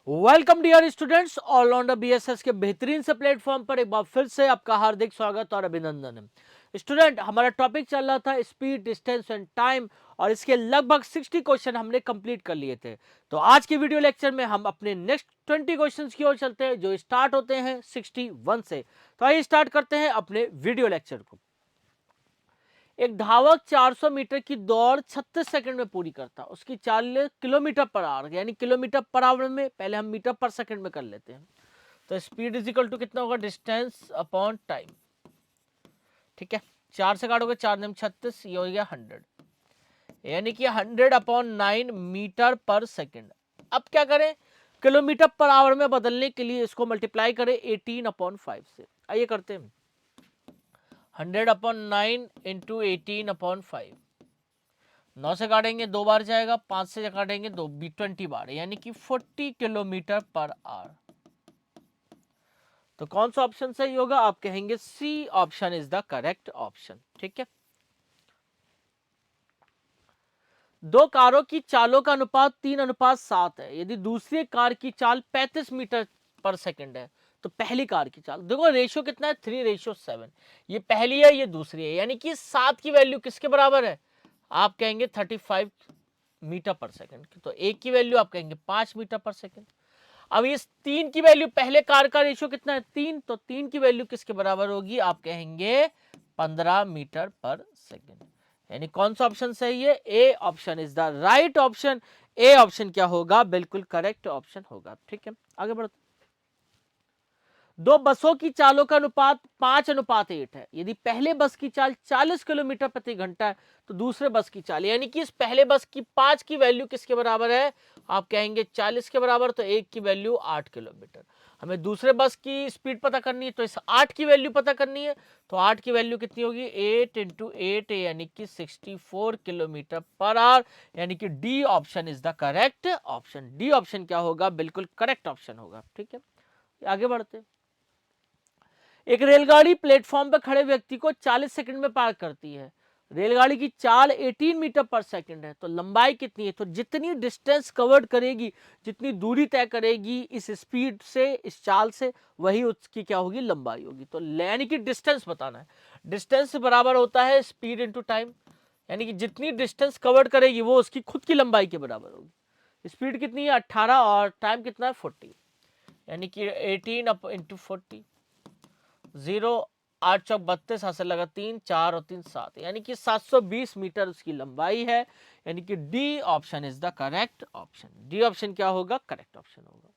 Welcome dear students, allrounder BSS के बेहतरीन से प्लेटफॉर्म पर एक बार फिर से आपका हार्दिक स्वागत और अभिनंदन है। स्टूडेंट, हमारा टॉपिक चल रहा था स्पीड, डिस्टेंस एंड टाइम और इसके लगभग 60 क्वेश्चन हमने कंप्लीट कर लिए थे। तो आज की वीडियो लेक्चर में हम अपने नेक्स्ट 20 क्वेश्चंस की ओर चलते हैं जो स्टार्ट होते हैं 61 से। तो आइए स्टार्ट करते हैं अपने वीडियो लेक्चर को। एक धावक 400 मीटर की दौड़ 36 सेकंड में पूरी करता है। उसकी चाल किलोमीटर पर आवर, यानी किलोमीटर पर आवर में पहले हम मीटर पर सेकंड में कर लेते हैं। तो स्पीड इज इक्वल टू कितना होगा, डिस्टेंस अपॉन टाइम। ठीक है, 4 से काटोगे 4 9 36, ये हो गया 100, यानी कि 100/9 मीटर पर सेकंड। अब क्या करें, किलोमीटर पर आवर में बदलने के लिए इसको मल्टीप्लाई करें 18/5 से। आइए करते हैं, 100/9 इंटू 18/5। 9 से काटेंगे 2 बार जाएगा, 5 से काटेंगे 2 20 बार, यानी कि 40 किलोमीटर पर आवर। तो कौन सा ऑप्शन सही होगा, आप कहेंगे C option is the correct option. ठीक है, दो कारों की चालों का अनुपात 3:7 है। यदि दूसरी कार की चाल 35 मीटर पर सेकंड है तो पहली कार की चाल, देखो रेशियो कितना है, 3:7। ये पहली है, ये दूसरी है, यानी कि 7 की वैल्यू किसके बराबर है, आप कहेंगे 35 मीटर पर सेकंड। तो एक की वैल्यू आप कहेंगे 5 मीटर पर सेकंड। अब इस 3 की वैल्यू, पहले कार का रेशियो कितना है 3, तो 3 की वैल्यू किसके बराबर होगी, आप कहेंगे 15 मीटर पर सेकंड। यानी कौन सा ऑप्शन सही है, A option is the right option. A option क्या होगा, बिल्कुल करेक्ट ऑप्शन होगा। ठीक है, आगे बढ़ते। दो बसों की चालों का अनुपात 5:8 है। यदि पहले बस की चाल 40 किलोमीटर प्रति घंटा है तो दूसरे बस की चाल, यानी कि इस पहले बस की 5 की वैल्यू किसके बराबर है, आप कहेंगे 40 के बराबर। तो एक की वैल्यू 8 किलोमीटर। हमें दूसरे बस की स्पीड पता करनी है, तो इस 8 की वैल्यू पता करनी है। तो 8 की वैल्यू कितनी होगी, 8 इंटू 8, यानी कि 64 किलोमीटर पर आवर। यानी कि D option is the correct option. D option क्या होगा, बिल्कुल करेक्ट ऑप्शन होगा। ठीक है, आगे बढ़ते। एक रेलगाड़ी प्लेटफॉर्म पर खड़े व्यक्ति को 40 सेकंड में पार करती है। रेलगाड़ी की चाल 18 मीटर पर सेकंड है, तो लंबाई कितनी है, तो जितनी डिस्टेंस कवर्ड करेगी, जितनी दूरी तय करेगी इस स्पीड से, इस चाल से, वही उसकी क्या होगी, लंबाई होगी। तो यानी कि डिस्टेंस बताना है। डिस्टेंस बराबर होता है स्पीड इंटू टाइम, यानी कि जितनी डिस्टेंस कवर्ड करेगी वो उसकी खुद की लंबाई के बराबर होगी। स्पीड कितनी है 18 और टाइम कितना है 40, यानी कि 18 इंटू 40। 0 8 चौक 32, हासिल लगा 3 4 और 3 7, यानी कि 720 मीटर उसकी लंबाई है। यानी कि D option is the correct option. D option क्या होगा, करेक्ट ऑप्शन होगा।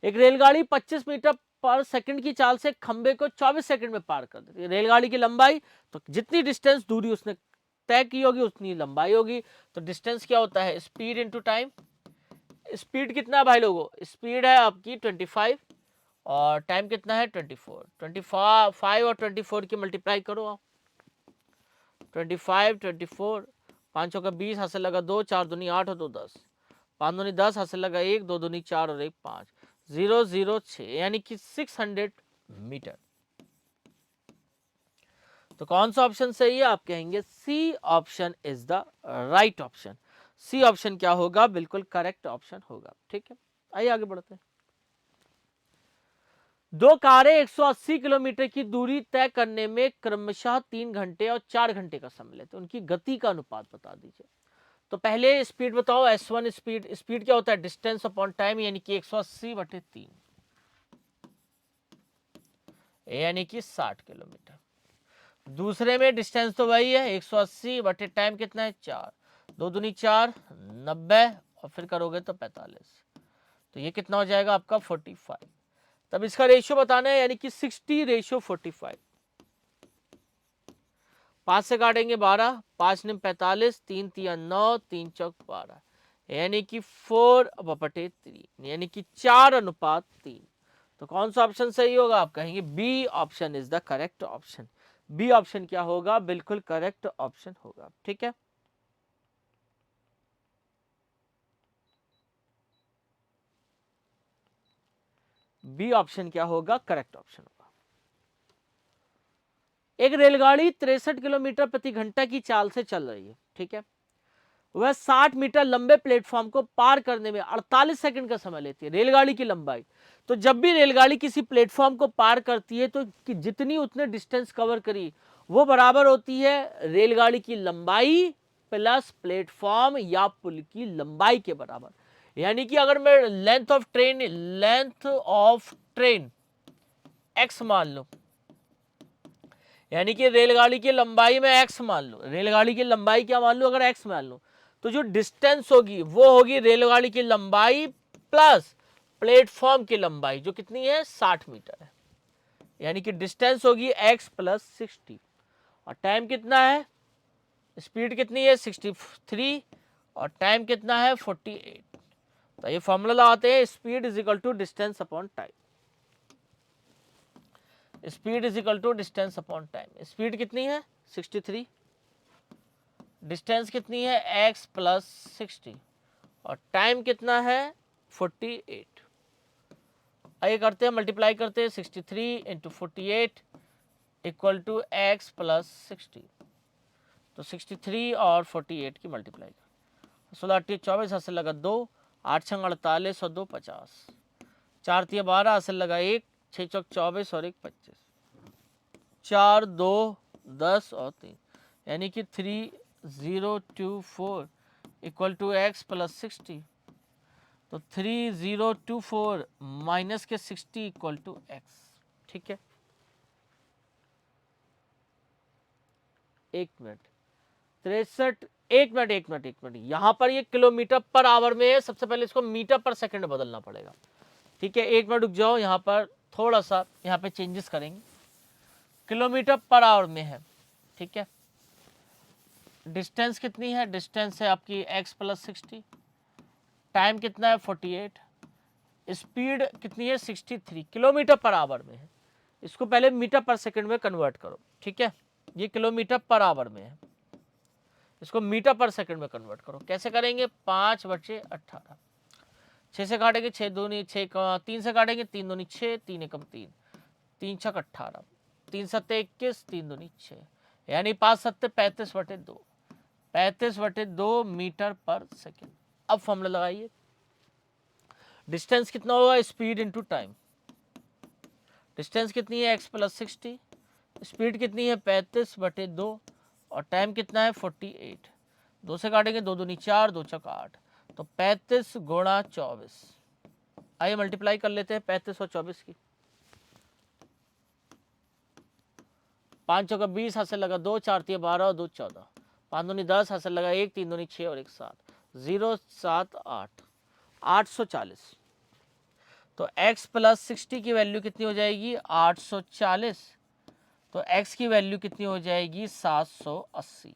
एक रेलगाड़ी 25 मीटर पर सेकंड की चाल से खंबे को 24 सेकंड में पार कर देती है। रेलगाड़ी की लंबाई, तो जितनी डिस्टेंस दूरी उसने तय की होगी उतनी लंबाई होगी। तो डिस्टेंस क्या होता है, स्पीड इंटू टाइम। स्पीड कितना है भाई लोगों, स्पीड है आपकी 25 और टाइम कितना है 24। 25 और 24 की मल्टीप्लाई करो आप, 25 24, 5 का 20, हासिल लगा 2, 4 दूनी 8 और 2 10, 5 दूनी 10, हासिल लगा 1, 2 दूनी 4 और 1 5, 006, यानी कि 600 मीटर। तो कौन सा ऑप्शन सही है, आप कहेंगे C option is the right option. C option क्या होगा, बिल्कुल करेक्ट ऑप्शन होगा। ठीक है, आइए आगे बढ़ते हैं। दो कारें 180 किलोमीटर की दूरी तय करने में क्रमशः 3 घंटे और 4 घंटे का समय लेते हैं। उनकी गति का अनुपात बता दीजिए। तो पहले स्पीड बताओ, S1 स्पीड। स्पीड क्या होता है, डिस्टेंस अपॉन टाइम, यानी कि 180/3, यानी कि 60 किलोमीटर। दूसरे में डिस्टेंस तो वही है, 180 टाइम कितना है 4, 2 दूनी 4 90, और फिर करोगे तो 45। तो ये कितना हो जाएगा आपका 45। तब इसका रेशियो बताना है, यानी कि 60:45। 5 से काटेंगे 12, 5 निम 45, 3 तिया 9, 3 चौक 12, यानी कि 4/3, यानी कि 4:3। तो कौन सा ऑप्शन सही होगा, आप कहेंगे B option is the correct option. B option क्या होगा, बिल्कुल करेक्ट ऑप्शन होगा। ठीक है, बी ऑप्शन क्या होगा, करेक्ट ऑप्शन होगा। एक रेलगाड़ी 63 किलोमीटर प्रति घंटा की चाल से चल रही है। ठीक है, वह 60 मीटर लंबे प्लेटफॉर्म को पार करने में 48 सेकंड का समय लेती है। रेलगाड़ी की लंबाई, तो जब भी रेलगाड़ी किसी प्लेटफॉर्म को पार करती है तो कि जितनी उसने डिस्टेंस कवर करी वो बराबर होती है रेलगाड़ी की लंबाई प्लस प्लेटफॉर्म या पुल की लंबाई के बराबर। यानी कि अगर मैं लेंथ ऑफ ट्रेन x मान लो, यानी कि रेलगाड़ी की लंबाई में x मान लो, रेलगाड़ी की लंबाई क्या मान लो, अगर x मान लो, तो जो डिस्टेंस होगी वो होगी रेलगाड़ी की लंबाई प्लस प्लेटफॉर्म की लंबाई, जो कितनी है 60 मीटर है। यानी कि डिस्टेंस होगी x प्लस 60 और टाइम कितना है, स्पीड कितनी है 63 और टाइम कितना है 48। तो ये फॉर्मूला लगाते हैं, speed is equal to distance upon time. Speed is equal to distance upon time. Speed कितनी है 63, डिस्टेंस कितनी है x प्लस 60 और टाइम कितना है 48। आइए करते हैं, मल्टीप्लाई करते हैं, 63 into 48 equal to x plus 60। तो 63 और 48 की मल्टीप्लाई कर 16 8 24 हाथ से लगा 2, 8 6 48 और 2 50, 4 3 12 हाथ से लगा 1, 6 चौक 24 और 1 25, 4 2 10 और 3, यानी कि 3024 इक्वल टू x प्लस 60। तो 3024 माइनस के 60 इक्वल टू x। ठीक है, एक मिनट 63, एक मिनट यहां पर ये किलोमीटर पर आवर में है, सबसे पहले इसको मीटर पर सेकंड बदलना पड़ेगा। ठीक है, एक मिनट रुक जाओ, यहां पर थोड़ा सा यहां पे चेंजेस करेंगे। किलोमीटर पर आवर में है, ठीक है। डिस्टेंस कितनी है, डिस्टेंस है आपकी x प्लस 60, टाइम कितना है 48, स्पीड कितनी है 63, किलोमीटर पर आवर में है। इसको पहले मीटर पर सेकंड में कन्वर्ट करो। ठीक है, ये किलोमीटर पर आवर में है, इसको मीटर पर सेकंड में कन्वर्ट करो। कैसे करेंगे, 5/18, 6 से काटेंगे 6 दूनी 6, 3 से काटेंगे 3 दूनी 6, 3 एकम 3, 3 छक 18, 3 सत्ते 21, 3 दूनी 6, यानी 5 सत्ते 35/2, 35/2 मीटर पर सेकंड। अब फॉर्मूला लगाइए, डिस्टेंस कितना होगा, स्पीड इंटू टाइम। डिस्टेंस कितनी है x प्लस 60, स्पीड कितनी है 35/2 और टाइम कितना है 48, 2 से काटेंगे 2 दूनी 4, 2 चौक 8, तो 35 गुणा 24। आइए मल्टीप्लाई कर लेते हैं 35 और 24 की। 5 चौका 20 हाथ से लगा 2, 4 3 12 और 2 14, 5 दूनी 10 हाथ से लगा 1, 3 दूनी 6 और 1 7, 0 7 8, 840। तो x प्लस 60 की वैल्यू कितनी हो जाएगी 840, तो x की वैल्यू कितनी हो जाएगी 780।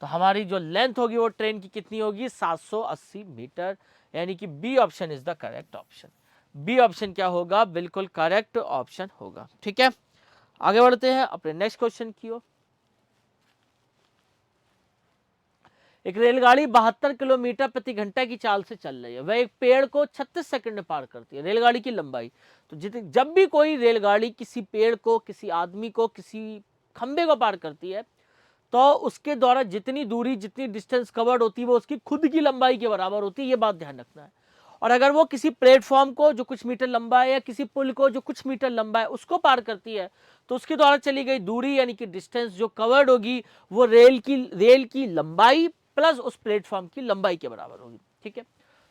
तो हमारी जो लेंथ होगी वो ट्रेन की कितनी होगी 780 मीटर, यानी कि B option is the correct option. B option क्या होगा, बिल्कुल करेक्ट ऑप्शन होगा। ठीक है, आगे बढ़ते हैं अपने नेक्स्ट क्वेश्चन की ओर। एक रेलगाड़ी 72 किलोमीटर प्रति घंटा की चाल से चल रही है, वह एक पेड़ को 36 सेकंड में पार करती है। रेलगाड़ी की लंबाई, तो जब भी कोई रेलगाड़ी किसी पेड़ को, किसी आदमी को, किसी खंबे को पार करती है तो उसके द्वारा जितनी दूरी, जितनी डिस्टेंस कवर्ड होती है वो उसकी खुद की लंबाई के बराबर होती है, ये बात ध्यान रखना है। और अगर वो किसी प्लेटफॉर्म को जो कुछ मीटर लंबा है या किसी पुल को जो कुछ मीटर लंबा है उसको पार करती है तो उसके द्वारा चली गई दूरी यानी कि डिस्टेंस जो कवर्ड होगी वो रेल की लंबाई प्लस उस प्लेटफॉर्म की लंबाई के बराबर होगी। ठीक है,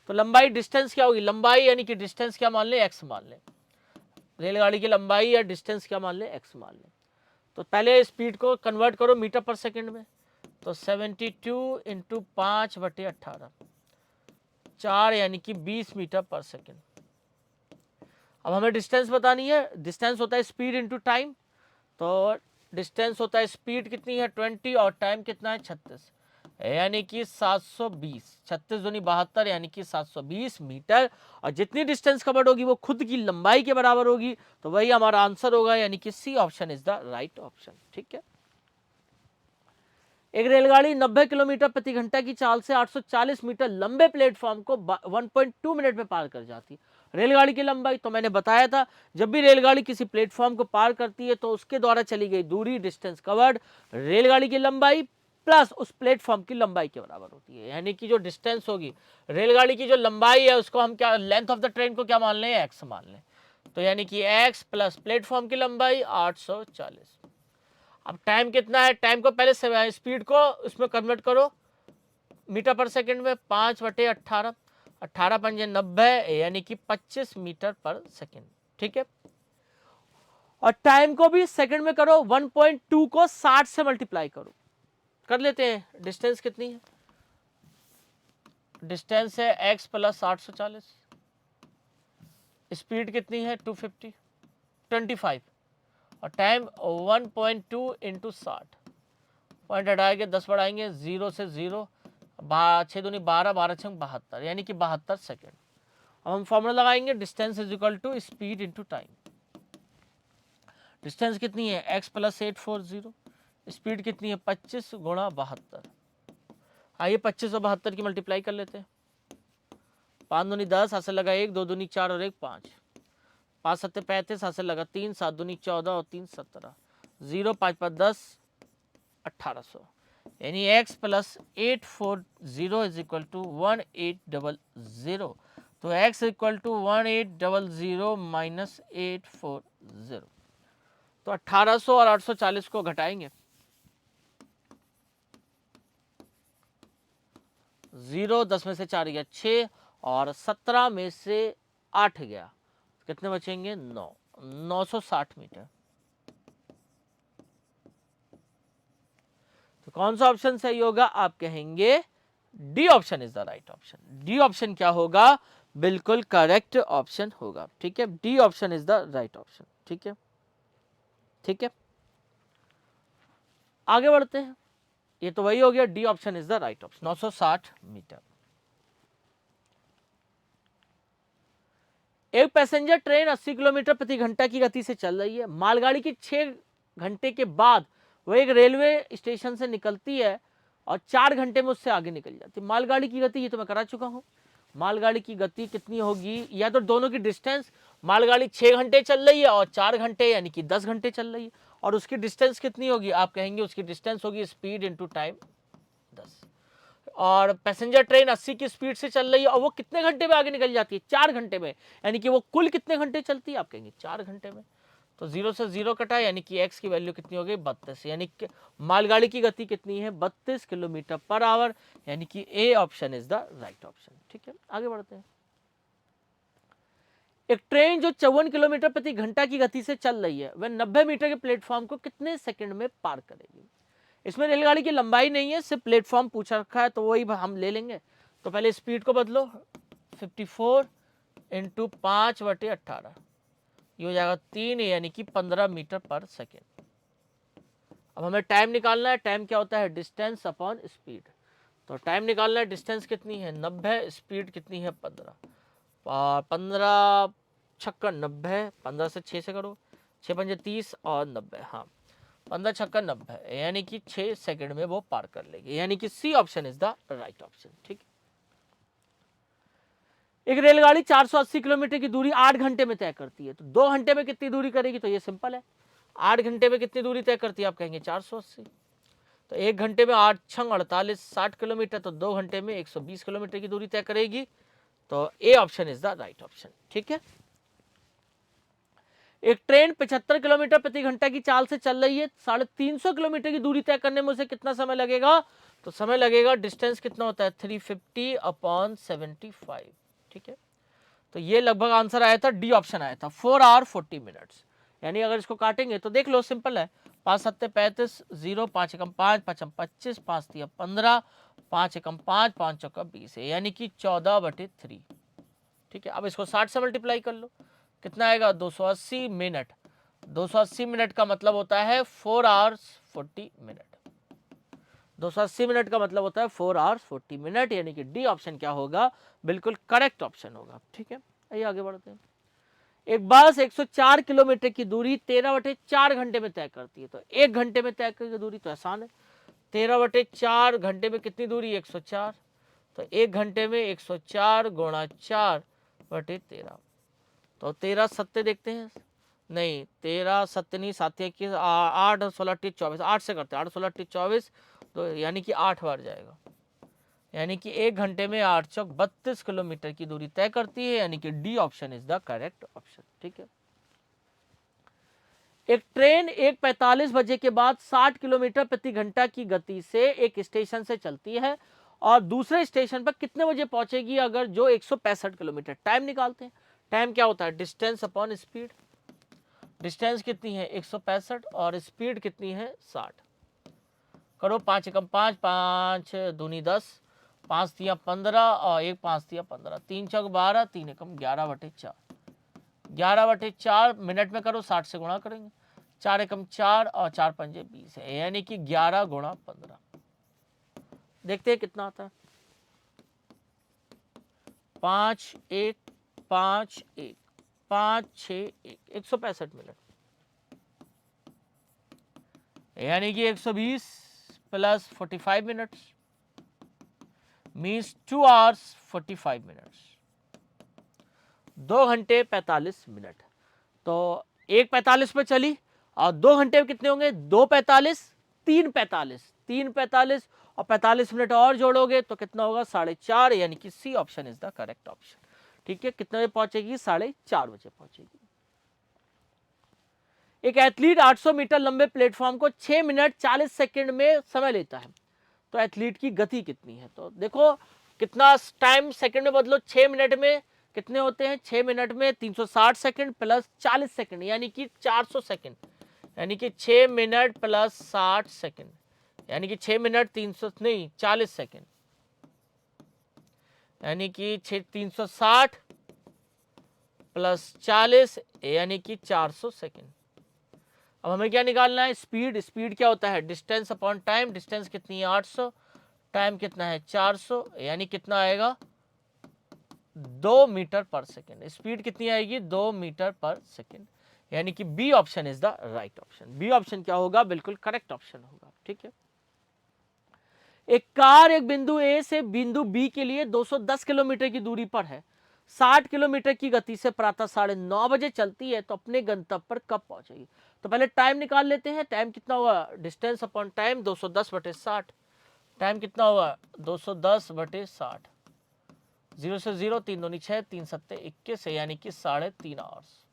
तो लंबाई डिस्टेंस क्या होगी, लंबाई यानी कि डिस्टेंस क्या मान ले, एक्स मान ले, रेलगाड़ी की लंबाई या डिस्टेंस क्या मान ले, एक्स मान ले। तो पहले स्पीड को कन्वर्ट करो मीटर पर सेकंड में, तो 72 इंटू 5/18, 4 यानी कि 20 मीटर पर सेकंड। अब हमें डिस्टेंस बतानी है, डिस्टेंस होता है स्पीड इंटू टाइम, तो डिस्टेंस होता है स्पीड कितनी है 20 और टाइम कितना है 36, यानी कि 720, 36 दूनी 72 यानी कि 720 मीटर। और जितनी डिस्टेंस कवर्ड होगी वो खुद की लंबाई के बराबर होगी, तो वही हमारा आंसर होगा, यानी कि C option is the right option. ठीक है, एक रेलगाड़ी 90 किलोमीटर प्रति घंटा की चाल से 840 मीटर लंबे प्लेटफॉर्म को 1.2 मिनट में पार कर जाती है। रेलगाड़ी की लंबाई, तो मैंने बताया था जब भी रेलगाड़ी किसी प्लेटफॉर्म को पार करती है तो उसके द्वारा चली गई दूरी, डिस्टेंस कवर्ड, रेलगाड़ी की लंबाई प्लस उस प्लेटफॉर्म की लंबाई के बराबर होती है। यानी कि जो डिस्टेंस होगी रेलगाड़ी की, जो लंबाई है उसको हम क्या, लेंथ ऑफ द ट्रेन को क्या मान लें, एक्स मान लें। तो यानी कि एक्स प्लस प्लेटफॉर्म की लंबाई 840। अब टाइम कितना है, टाइम को पहले स्पीड को उसमें कन्वर्ट करो मीटर पर सेकंड में, 5/18, 18 पंजे 90, यानी कि 25 मीटर पर सेकंड। ठीक है, और टाइम को भी सेकंड में करो, 1.2 को 60 से मल्टीप्लाई करो, कर लेते हैं। डिस्टेंस कितनी है, डिस्टेंस है x प्लस 840, स्पीड कितनी है 250, 25, और टाइम 1.2 इंटू 60, पॉइंट हटाएंगे 10 बढ़ाएंगे, 0 से 0, 6 दूनी 12, 12 छंग 72, यानी कि 72 सेकेंड। अब हम फॉर्मूला लगाएंगे, distance is equal to speed into time. Distance कितनी है x प्लस 840, स्पीड कितनी है 25 गुणा 72। आइए 25 और 72 की मल्टीप्लाई कर लेते हैं। 5 दूनी 10, हाथ से लगा 1, 2 दूनी 4 और 1 5, 5 7 35, हाथ से लगा 3, 7 दूनी 14 और 3 17, 0 5 5 10, 1800, यानी x plus 840 is equal to 1800। तो x इक्वल टू 1800 माइनस 840। तो 1800 और 840 को घटाएंगे, 0 10 में से 4 गया 6, और 17 में से 8 गया, कितने बचेंगे 9, 960 मीटर। तो कौन सा ऑप्शन सही होगा, आप कहेंगे D option is the right option. D option क्या होगा, बिल्कुल करेक्ट ऑप्शन होगा। ठीक है, D option is the right option. ठीक है, ठीक है, आगे बढ़ते हैं। ये तो वही हो गया, D option is the right option, 960 metre. एक पैसेंजर ट्रेन 80 किलोमीटर प्रति घंटा की गति से चल रही है। मालगाड़ी की 6 घंटे के बाद वो एक रेलवे स्टेशन से निकलती है और 4 घंटे में उससे आगे निकल जाती है। मालगाड़ी की गति, ये तो मैं करा चुका हूं। मालगाड़ी की गति कितनी होगी, या तो दोनों की डिस्टेंस, मालगाड़ी 6 घंटे चल रही है और 4 घंटे यानी कि 10 घंटे चल रही है, और उसकी डिस्टेंस कितनी होगी, आप कहेंगे उसकी डिस्टेंस होगी स्पीड इंटू टाइम 10। और पैसेंजर ट्रेन 80 की स्पीड से चल रही है और वो कितने घंटे में आगे निकल जाती है, 4 घंटे में, यानी कि वो कुल कितने घंटे चलती है, आप कहेंगे 4 घंटे में। तो 0 से 0 कटा, यानी कि x की वैल्यू कितनी हो गई 32, यानी कि मालगाड़ी की गति कितनी है 32 किलोमीटर पर आवर, यानी कि A option is the right option. ठीक है, आगे बढ़ते हैं। एक ट्रेन जो 54 किलोमीटर प्रति घंटा की गति से चल रही है वह 90 मीटर के प्लेटफॉर्म को कितने सेकंड में पार करेगी। इसमें रेलगाड़ी की लंबाई नहीं है, सिर्फ प्लेटफॉर्म पूछा रखा है, तो वही हम ले लेंगे। तो पहले स्पीड को बदलो, 54 इंटू 5/18, ये हो जाएगा 3, यानी कि 15 मीटर पर सेकेंड। अब हमें टाइम निकालना है, टाइम क्या होता है, डिस्टेंस अपॉन स्पीड। तो टाइम निकालना है, डिस्टेंस कितनी है 90, स्पीड कितनी है 15, 15 छक्का 90, 15 से 6 से करो, 6 पंजे 30 और 90, हाँ 15 छक्का 90, यानी कि 6 सेकंड में वो पार कर लेगी, यानी कि C option is the right option. ठीक, एक रेलगाड़ी 480 किलोमीटर की दूरी 8 घंटे में तय करती है, तो 2 घंटे में कितनी दूरी करेगी, तो ये सिंपल है, 8 घंटे में कितनी दूरी तय करती है, आप कहेंगे 480। तो 1 घंटे में 8 छंग 48, 60 किलोमीटर, तो 2 घंटे में 120 किलोमीटर की दूरी तय करेगी, तो A option is the right option. ठीक है, एक ट्रेन 75 किलोमीटर प्रति घंटा की चाल से चल रही है, 350 किलोमीटर की दूरी तय करने में उसे कितना समय लगेगा, तो समय लगेगा, डिस्टेंस कितना होता है 350 अपॉन 75। ठीक है, तो ये लगभग आंसर आया था, डी ऑप्शन आया था, 4 आवर 40 मिनट्स। यानी अगर इसको काटेंगे तो देख लो सिंपल है, 5 7 35, 0 5 एकम 5, 5 25, 5 3 15, 5 एकम 5, 5 चौका 20 है, यानी कि 14/3। ठीक है, अब इसको 60 से मल्टीप्लाई कर लो, कितना आएगा 280 मिनट। 280 मिनट का मतलब होता है 4 आवर्स 40 मिनट। 280 मिनट का मतलब होता है 4 आवर्स 40 मिनट, यानी कि डी ऑप्शन क्या होगा, बिल्कुल करेक्ट ऑप्शन होगा। ठीक है, आइए आगे बढ़ते हैं। एक बस 104 किलोमीटर की दूरी 13/4 घंटे में तय करती है, तो 1 घंटे में तय करके दूरी तो आसान है, 13/4 घंटे में कितनी दूरी 104, तो 1 घंटे में 104 गुणा 4/13, तो 13 सत्ते देखते हैं, नहीं 13 सत्तनी साथी की 8 16 टी 24, 8 से करते हैं, 8 16 टी 24, तो यानी कि 8 बार जाएगा, यानी कि 1 घंटे में 8 चौक 32 किलोमीटर की दूरी तय करती है, यानी कि D option is the correct option. ठीक है। एक ट्रेन 1:45 बजे के बाद 60 किलोमीटर प्रति घंटा की गति से एक स्टेशन से चलती है और दूसरे स्टेशन पर कितने बजे पहुंचेगी अगर जो 165 किलोमीटर। टाइम निकालते हैं। टाइम क्या होता है? Distance upon speed. डिस्टेंस कितनी है? 165 और स्पीड कितनी है? 60। करो 5 एकम 5, 5 दूनी 10, 5 तिया 15 और 1 5 तिया 15, 3 चौक 12, 3 एकम 11/4, 11/4 मिनट में करो, 60 से गुणा करेंगे, 4 एकम 4 और 4 पंजे 20 है, यानी कि 11 गुणा 15। देखते हैं कितना आता है। 5 1 5 1 5 6 1, 165 मिनट, यानी कि 120 plus 45 minutes means 2 hours 45 minutes, 2 घंटे 45 मिनट। तो 1:45 पे चली और 2 घंटे में कितने होंगे? 2:45, 3:45, 3:45 और 45 मिनट और जोड़ोगे तो कितना होगा? 4:30, यानी कि C option is the correct option. ठीक है। कितने बजे पहुंचेगी? 4:30 बजे पहुंचेगी। एक एथलीट 800 मीटर लंबे प्लेटफॉर्म को 6 मिनट 40 सेकंड में समय लेता है, तो एथलीट की गति कितनी है? तो देखो कितना टाइम सेकंड में बदलो, 6 मिनट में कितने होते हैं? 6 मिनट में 360 सेकंड प्लस 40 सेकंड, यानी कि 400 सेकंड, यानी कि 6 मिनट प्लस 60 सेकंड, यानी कि 6 मिनट 300 नहीं 40 सेकंड, यानी कि 360 प्लस 40 यानी कि 400 सेकंड। अब हमें क्या निकालना है? स्पीड। स्पीड क्या होता है? Distance upon time. डिस्टेंस कितनी है? 800, टाइम कितना है? 400, यानी कितना आएगा? 2 मीटर पर सेकेंड। स्पीड कितनी आएगी? 2 मीटर पर सेकेंड, यानी कि B option is the right option. B option क्या होगा? बिल्कुल करेक्ट ऑप्शन होगा। ठीक है। एक कार एक बिंदु ए से बिंदु बी के लिए 210 किलोमीटर की दूरी पर है, 60 किलोमीटर की गति से प्रातः 9:30 बजे चलती है, तो अपने गंतव्य पर कब पहुंचेगी? तो पहले टाइम निकाल लेते हैं। टाइम कितना हुआ? Distance upon time 210/60। टाइम कितना हुआ? 210/60, 0 से 0, 3 दूनी 6, 3 सत्ते 21, यानी कि 3.5 आवर्स,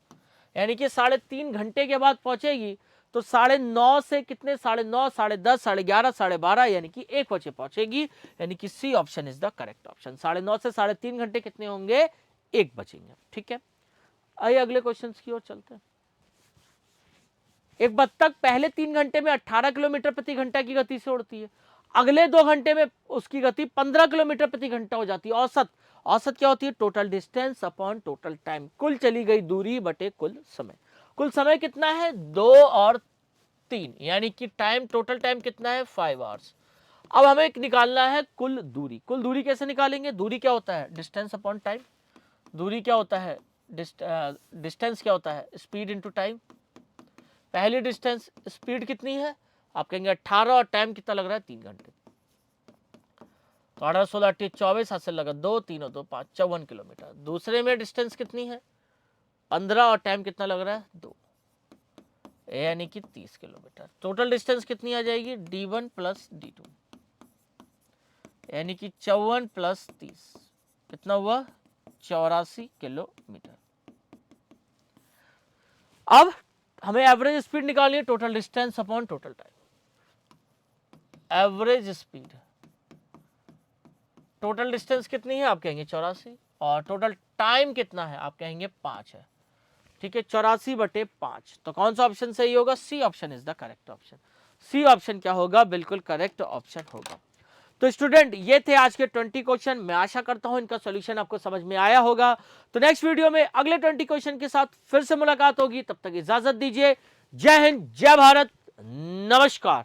यानी कि 3.5 घंटे के बाद पहुंचेगी। तो 9:30 से कितने? 9:30, 10:30, 11:30, 12:30, यानी कि 1 बजे पहुंचेगी, यानी कि C option is the correct option. 9:30 से 3.5 घंटे कितने होंगे? 1 बचेंगे। ठीक है। आइए अगले क्वेश्चन की ओर चलते हैं। एक बत्तख पहले 3 घंटे में 18 किलोमीटर प्रति घंटा की गति से उड़ती है, अगले 2 घंटे में उसकी गति 15 किलोमीटर प्रति घंटा हो जाती है। औसत। औसत क्या होती है? Total distance upon total time, कुल चली गई दूरी बटे कुल समय। कुल समय कितना है? 2 और 3, यानी कि टाइम, टोटल टाइम कितना है? 5 आवर्स। अब हमें निकालना है कुल दूरी। कुल दूरी कैसे निकालेंगे? दूरी क्या होता है? Distance upon time. दूरी क्या होता है? डिस्टेंस क्या होता है? Speed into time. पहली डिस्टेंस स्पीड कितनी है? आप कहेंगे 18 और टाइम कितना लग रहा है? 3 घंटे। तो 18 16 28 24, हाथ से लगा 2, 3 और 2 5, 54 किलोमीटर। दूसरे में डिस्टेंस कितनी है? 15 और टाइम कितना लग रहा है? 2, यानी कि 30 किलोमीटर। टोटल डिस्टेंस कितनी आ जाएगी? D1 प्लस D2, यानी कि 54 प्लस 30 कितना हुआ? 84 किलोमीटर। अब हमें एवरेज स्पीड निकालनी है, total distance upon total time. Average speed, total distance कितनी है? आप कहेंगे 84, और टोटल टाइम कितना है? आप कहेंगे 5 है। ठीक है, 84/5। तो कौन सा ऑप्शन सही होगा? C option is the correct option. C option क्या होगा? बिल्कुल करेक्ट ऑप्शन होगा। तो स्टूडेंट, ये थे आज के 20 क्वेश्चन। मैं आशा करता हूं इनका सॉल्यूशन आपको समझ में आया होगा। तो नेक्स्ट वीडियो में अगले 20 क्वेश्चन के साथ फिर से मुलाकात होगी। तब तक इजाजत दीजिए। जय हिंद, जय भारत, नमस्कार।